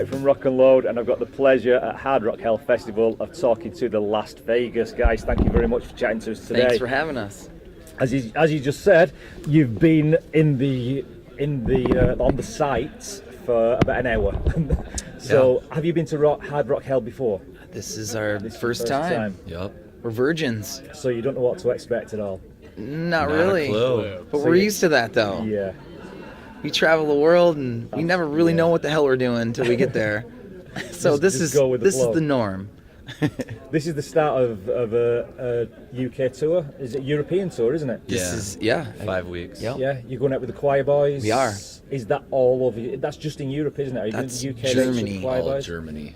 Mike from Rock and Load, and I've got the pleasure at Hard Rock Hell Festival of talking to the Las Vegas guys. Thank you very much for chatting to us today. Thanks for having us. As you just said, you've been on the site for about an hour. So, have you been to Hard Rock Hell before? This is our first time. Yep. We're virgins. So you don't know what to expect at all. Not Not really. a clue. But we're used to that, though. Yeah. We travel the world, and we never really know what the hell we're doing until we get there. So Just this go with the is flow. the norm. This is the start of a UK tour. Is it European tour, isn't it? This is 5 weeks. Yep. Yeah, you're going out with the Choir Boys. We are. Is that all over? That's just in Europe, isn't it? Are you That's doing the UK Germany. with the Choir All of Boys? Germany.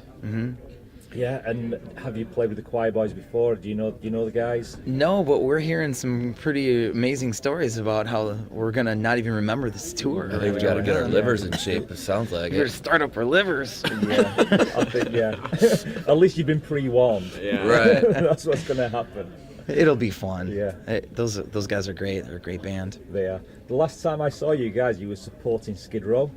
Yeah, and have you played with the Choir Boys before? Do you know the guys? No, but we're hearing some pretty amazing stories about how we're gonna not even remember this tour. I think we got to get our livers in shape. It sounds like We're gonna it. start up our livers. Yeah, I think At least you've been pre-warned. Yeah. Right. That's what's going to happen. It'll be fun. Yeah. Those guys are great. They're a great band. They are. The last time I saw you guys, you were supporting Skid Row.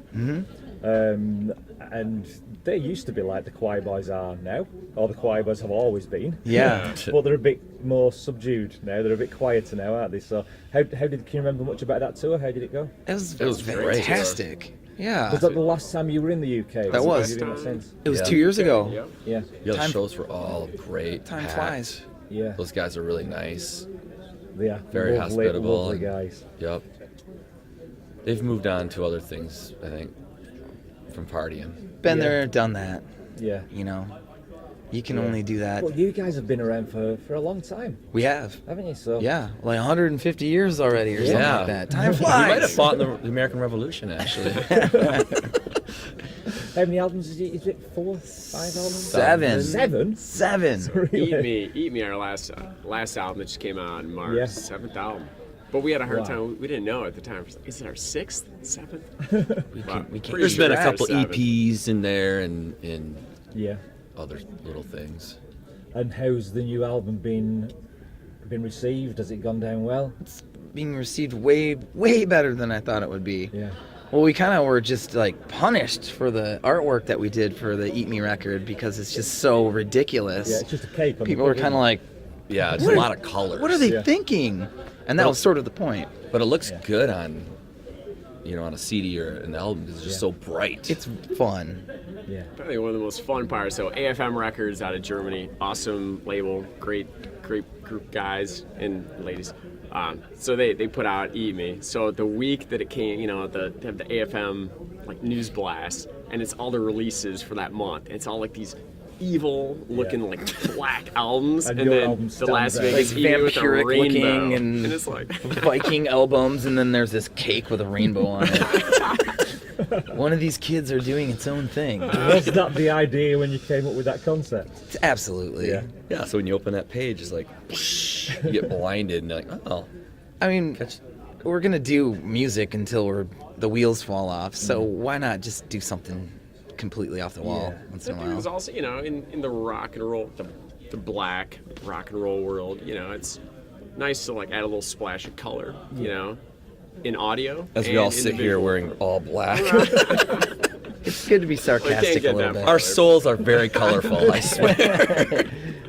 And they used to be like the Choir Boys are now, or the Choir Boys have always been. Yeah. But they're a bit more subdued now. They're a bit quieter now, aren't they? So, can you remember much about that tour? How did it go? It was great. fantastic. Yeah. Was that the last time you were in the UK? That was. Have you been there since? It was Yeah. 2 years ago. Yep. Yeah. Yeah, the Time- shows were all great. Time packed. flies. Yeah. Those guys are really nice. They are. Very lovely, hospitable lovely and- guys. Yep. They've moved on to other things, I think, from partying. Been Yeah. there, done that. Yeah. You know, you can only do that. But you guys have been around for a long time, We have. haven't you? So Yeah, like 150 years already or something Yeah. like that. Time We might have flies. fought in the American Revolution, actually. How many albums is it? 4, 5 albums? Seven. 7? 7. Really? Eat Me, our last album that just came out in March, Yeah. 7th album. But we had a hard Wow. time. We didn't know at the time. Is it our 6th, 7th? We Wow. can't Pretty There's been a sure couple it's 7. EPs in there and Yeah. other little things. And how's the new album been received? Has it gone down well? being received way better than I thought it would be. Yeah. Well, we kind of were just like punished for the artwork that we did for the Eat Me record because it's just so ridiculous. Yeah, it's just a cape. On People the were cover, kind of isn't like, Yeah, it's What a are- lot of colors. what are they Yeah. thinking? And that was sort of the point. But it looks Yeah. good on, on a CD or an album because it's just Yeah. so bright. It's fun. it? Yeah. Probably one of the most fun parts. So AFM Records out of Germany, awesome label, great group guys and ladies. So they put out Eat Me. So the week that it came, they have the AFM like news blast, and it's all the releases for that month. And it's all like these evil looking like black albums, And and your then album the stands Las out. Vegas Like Eat Me with a vampiric rainbow, looking and- it's like Viking albums, and then there's this cake with a rainbow on it. One of these kids are doing its own thing. Was that the idea when you came up with that concept? Absolutely. Yeah. Yeah, so when you open that page, it's like, you get blinded and you're like, oh. I mean, we're gonna do music until the wheels fall off. So why not just do something completely off the wall Yeah. once in a It was while? also, in the rock and roll, the black rock and roll world, it's nice to like add a little splash of color, in audio. As we and all in sit the here visual. wearing all black. It's good to be sarcastic a get little that bit. Our souls are very colorful, I swear.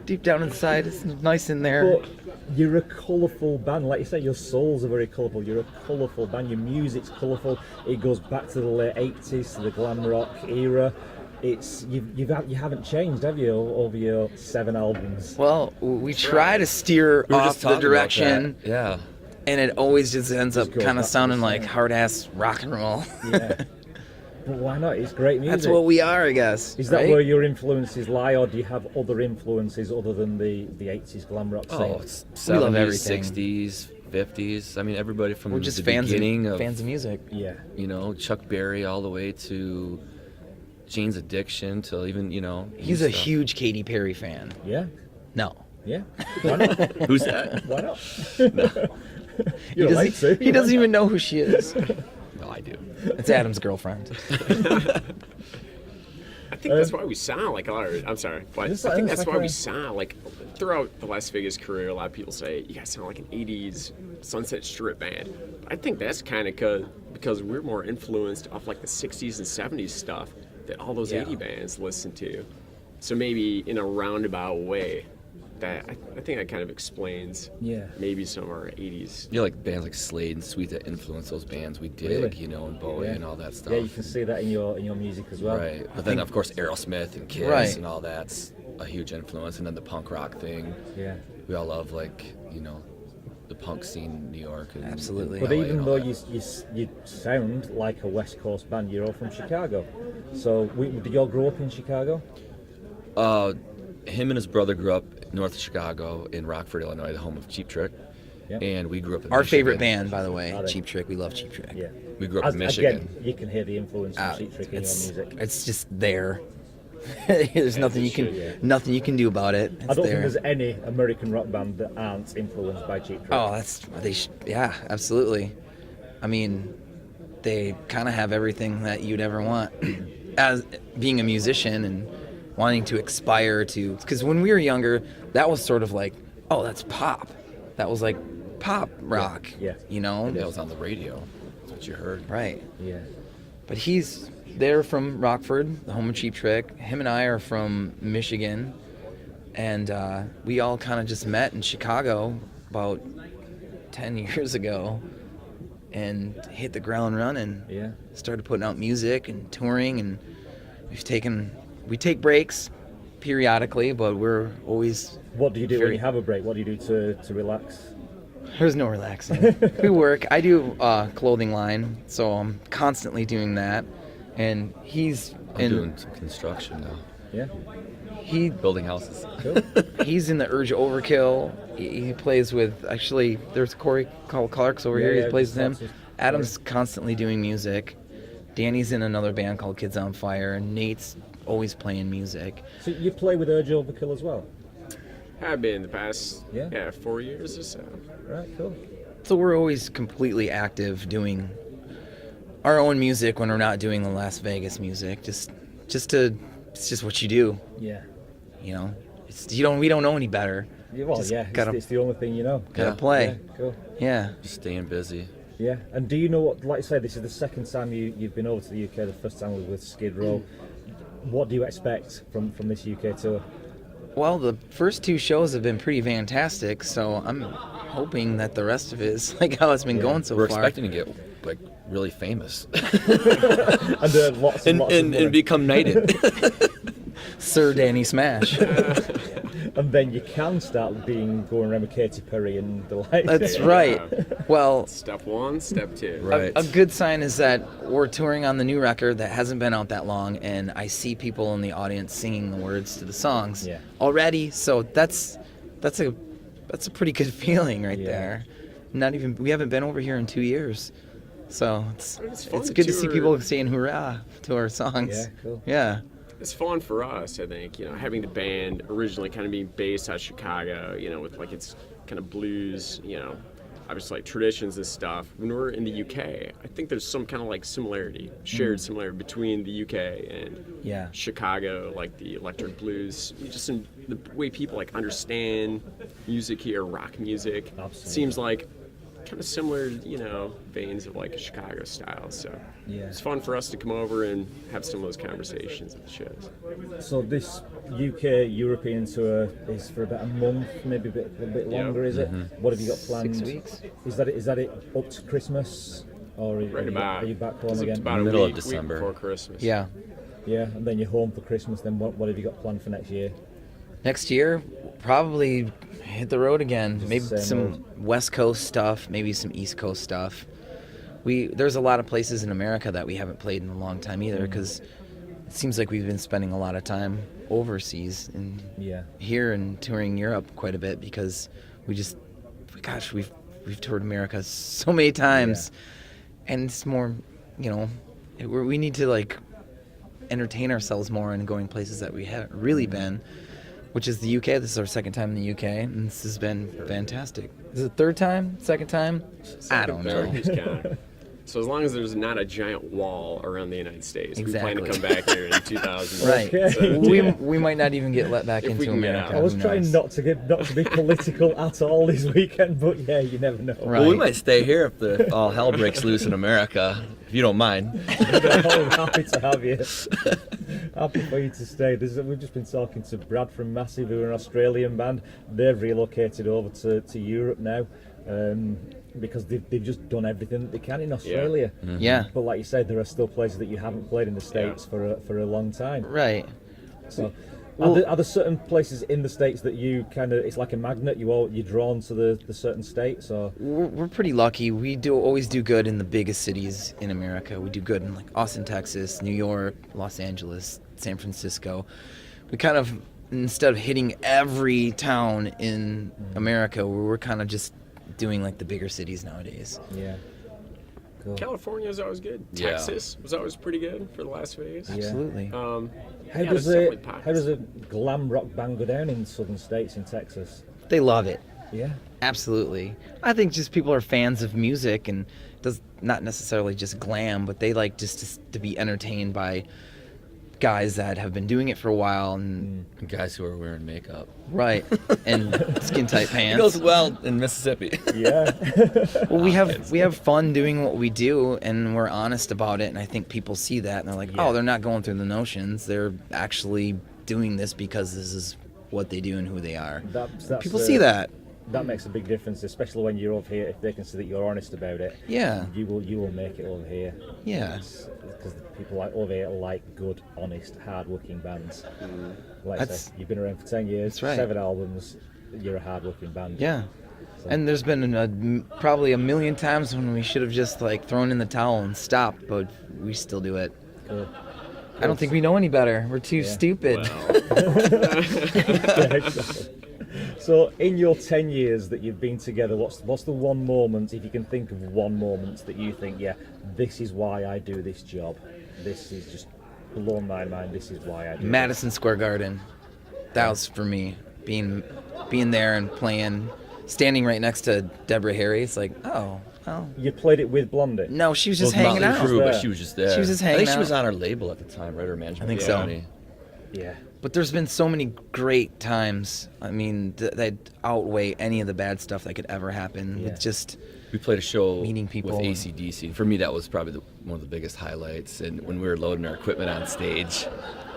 Deep down inside, it's nice in there. But you're a colourful band, like you say. Your souls are very colourful. You're a colourful band. Your music's colourful. It goes back to the late '80s, to the glam rock era. It's you haven't changed, have you, over your 7 albums? Well, we try to steer We were off just the talking about direction, that. Yeah. and it always just ends up goes kind back of to sounding the like same. hard-ass rock and roll. Yeah. But why not? It's great music. That's what we are, I guess. Is that right? where your influences lie, or do you have other influences other than the '80s glam rock scene? Oh, it's We love 70s, everything. 60s, 50s. I mean, everybody from We're just the fans beginning of, of music. Yeah. Chuck Berry all the way to Jane's Addiction to even, He's a huge Katy Perry fan. Yeah. No. Yeah. Why not? Who's that? Why not? He You're allowed to. he doesn't even know who she is. No, I do. It's Adam's girlfriend. I think that's why we sound like a lot of. I'm sorry, but It's I think like that's why we a- sound like throughout the Las Vegas career. A lot of people say you guys sound like an '80s Sunset Strip band. I think that's kind of because we're more influenced off like the '60s and '70s stuff that all those Yeah. 80 bands listen to. So maybe in a roundabout way, that I think that kind of explains Yeah. maybe some of our 80s. You know, like bands like Slade and Sweet that influence those bands we dig, Really? you know, and Bowie Yeah. and all that stuff. Yeah, you can see that in your music as well. Right. But then, of course, Aerosmith and Kiss Right. and all that's a huge influence. And then the punk rock thing. Yeah. We all love, like, you know, the punk scene in New York. And, Absolutely. and But LA even and though all that. you sound like a West Coast band, you're all from Chicago. So did you all grow up in Chicago? Him and his brother grew up north of Chicago in Rockford, Illinois, the home of Cheap Trick. Yeah. And we grew up in Our Michigan. favorite band, by the way, Are they? Cheap Trick. We love Cheap Trick. Yeah. We grew up in Michigan. Again, you can hear the influence from Cheap Trick in your music. It's just there. There's nothing you can yeah. nothing you can do about it. It's I don't there. think there's any American rock band that aren't influenced by Cheap Trick. Oh, yeah, absolutely. I mean, they kind of have everything that you'd ever want as being a musician and wanting to aspire to. Because when we were younger, that was sort of like, oh, that's pop. That was like pop rock. Yeah. You know? That was on the radio. That's what you heard. Right. Yeah. But they're from Rockford, the home of Cheap Trick. Him and I are from Michigan. And we all kind of just met in Chicago about 10 years ago and hit the ground running. Yeah. Started putting out music and touring, and we take breaks periodically, but we're always, What do you do when Very- you have a break? What do you do to relax? there's no relaxing. We work. I do a clothing line, so I'm constantly doing that. And I'm doing some construction now. Yeah. Building houses. Cool. He's in the Urge Overkill. He plays with, actually, there's Corey Clark's over here. Yeah, He plays with him. just lots of- Adam's constantly doing music. Danny's in another band called Kids on Fire. And Nate's always playing music. So you play with Urge Overkill as well? Have been the past Yeah. 4 years or so. Right, cool. So we're always completely active doing our own music when we're not doing the Las Vegas music. It's just what you do, Yeah. you know. We don't know any better. Yeah, well, Just yeah, gotta- it's the only thing you know. Gotta Yeah. play. Yeah, cool. Yeah. Just staying busy. Yeah, and do you know what, like I say, this is the second time you've been over to the UK, the first time was with Skid Row. What do you expect from this UK tour? Well, the first two shows have been pretty fantastic, so I'm hoping that the rest of it is like how it's been going so We're far. expecting to get, like, really famous. And lots and lots of money. and become knighted. Sir Danny Smash. And then you can start going around with Katy Perry and the like. That's right. Well, Step one, step two. Right. a good sign is that we're touring on the new record that hasn't been out that long, and I see people in the audience singing the words to the songs Yeah. already. So that's a pretty good feeling right Yeah. there. We haven't been over here in 2 years, so It's it's fun good to see tour. people saying hurrah to our songs. Yeah, cool. Yeah. It's fun for us, I think, having the band originally kind of being based out of Chicago, with like its kind of blues, obviously like traditions and stuff. When we're in the UK, I think there's some kind of like shared similarity between the UK and Yeah. Chicago, like the electric blues, just in the way people like understand music here, rock music. Absolutely. Seems like kind of similar, veins of like Chicago style. So Yeah. it's fun for us to come over and have some of those conversations at the shows. So this UK European tour is for about a month, maybe a bit Yeah. longer, is it? What have you got planned? 6 weeks. Is that it up to Christmas? Or are you back home it's again? about a Middle of week December. before Christmas. Yeah. Yeah, and then you're home for Christmas. Then what have you got planned for next year? Next year, probably hit the road again. Maybe same some old. West Coast stuff, maybe some East Coast stuff. There's a lot of places in America that we haven't played in a long time either, because it seems like we've been spending a lot of time overseas and Yeah. here and touring Europe quite a bit, because we've toured America so many times, and it's more, we need to like entertain ourselves more and going places that we haven't really been, which is the UK. This is our second time in the UK, and this has been fantastic. Is it third time? Second time? I don't know. Who's counting? So as long as there's not a giant wall around the United States, we plan to Exactly. come back here in 2000. Right. Okay. We might not even get let back If we into can get America. out. I was Who trying knows? not to be political at all this weekend, but yeah, you never know. Right. Well, we might stay here if all hell breaks loose in America, if you don't mind. I'm happy to have you. Happy for you to stay. We've just been talking to Brad from Massive, who are an Australian band. They've relocated over to Europe now because they've just done everything that they can in Australia. Yeah. But like you said, there are still places that you haven't played in the States for a long time. Right. So, Well- are there certain places in the States that you kind of, it's like a magnet, you're drawn to the certain states, or? We're pretty lucky. We always do good in the biggest cities in America. We do good in like Austin, Texas, New York, Los Angeles, San Francisco. We kind of, instead of hitting every town in America, we're kind of just doing like the bigger cities nowadays. Yeah. Cool. California is always good. Yeah. Texas was always pretty good for the last phase. Yeah. Absolutely. How Yeah, does there's a definitely pockets. how does a glam rock band go down in southern states in Texas? They love it. Yeah. Absolutely. I think just people are fans of music and does not necessarily just glam, but they like just to be entertained by guys that have been doing it for a while and Guys who are wearing makeup. right and skin tight It pants. goes well in Mississippi. Yeah. Well, we have fun doing what we do, and we're honest about it. And I think people see that, and they're like, Yeah. "Oh, they're not going through the notions. They're actually doing this because this is what they do and who they are." That's People see that. That makes a big difference, especially when you're over here. If they can see that you're honest about it, Yeah. you will make it over here. Yeah. Because people like over here like good, honest, hard-working bands. Like I That's- say, you've been around for 10 years, That's right. 7 albums. You're a hard-working band. Yeah. So- And there's been probably a million times when we should have just like thrown in the towel and stopped, but we still do it. Cool. I don't think we know any better. We're too Yeah. stupid. Yeah, exactly. So, in your 10 years that you've been together, what's the one moment, if you can think of one moment, that you think, yeah, this is why I do this job. This is just blown my mind. This is why I do Madison Square Garden. That was for me. Being there and playing, standing right next to Deborah Harry. It's like, oh, well. this. You played it with Blondie. No, she was just Well, hanging Motley out. Crue, but there. she was just there. She was just I think hanging she was out. on our label at the time, right? Her management. I think so. company. Yeah. But there's been so many great times. I mean, that outweigh any of the bad stuff that could ever happen. Yeah. With just We played a show Meeting people with and- AC/DC. For me, that was probably one of the biggest highlights. And when we were loading our equipment on stage,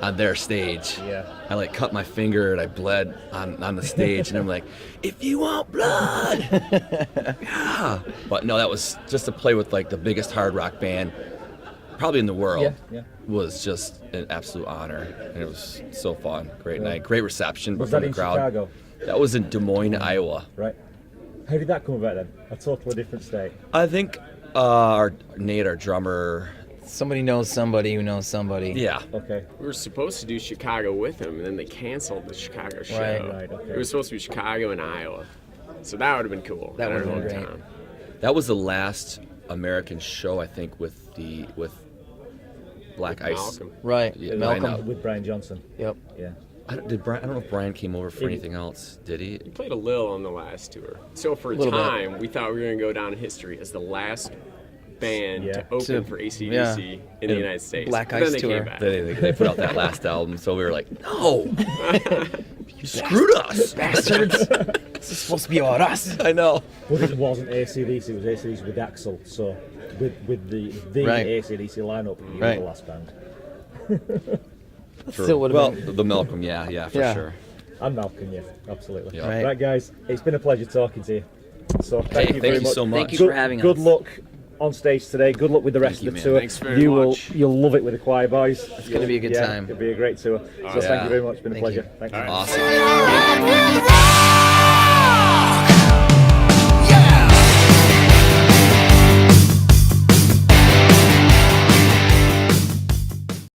on their stage, Yeah. I like cut my finger and I bled on the stage. And I'm like, if you want blood, yeah. But no, that was just to play with like the biggest hard rock band probably in the world. Yeah, yeah. Was just an absolute honor, and it was so fun. Great night, great reception Was from that the in crowd. Chicago? That was in Des Moines, Iowa. Right. How did that come about then? A totally different state. I think our Nate, our drummer, somebody knows somebody who knows somebody. yeah, Okay. We were supposed to do Chicago with him, and then they canceled the Chicago show. Right, okay. It was supposed to be Chicago and Iowa. So that would have been cool. That in our would've been great. hometown. that was the last American show I think with Black Ice. Malcolm. Right. Yeah, Malcolm. I know. With Brian Johnson. Yep. Yeah. I don't know if Brian came over for He- anything else. Did he? He played a little on the last tour. So for a Little bit. time, we thought we were going to go down in history as the last band Yeah. to open To- for AC/DC yeah. in the And United States. Black But then Ice they tour. came back. They put out that last album, so we were like, no, you screwed us. Bastards. This is supposed to be about us. I know. But it wasn't AC/DC, it was AC/DC with Axl. So with the Right. AC/DC lineup, you were Right. the last band. True. Still would've well, been- the Malcolm, yeah, for Yeah. sure. And Malcolm, yeah, absolutely. Yeah. Right. Right, guys, it's been a pleasure talking to you. So thank Hey, you thank very you much. so much. Thank you Good, for having good us. luck on stage today. Good luck with the rest Thank of the you, tour. man. Thanks very you much. you'll love it with the choir boys. It's gonna be a good time. It'll be a great tour. So thank yeah. you very much. It's been a Thank pleasure. you. Thanks. Awesome. Rock,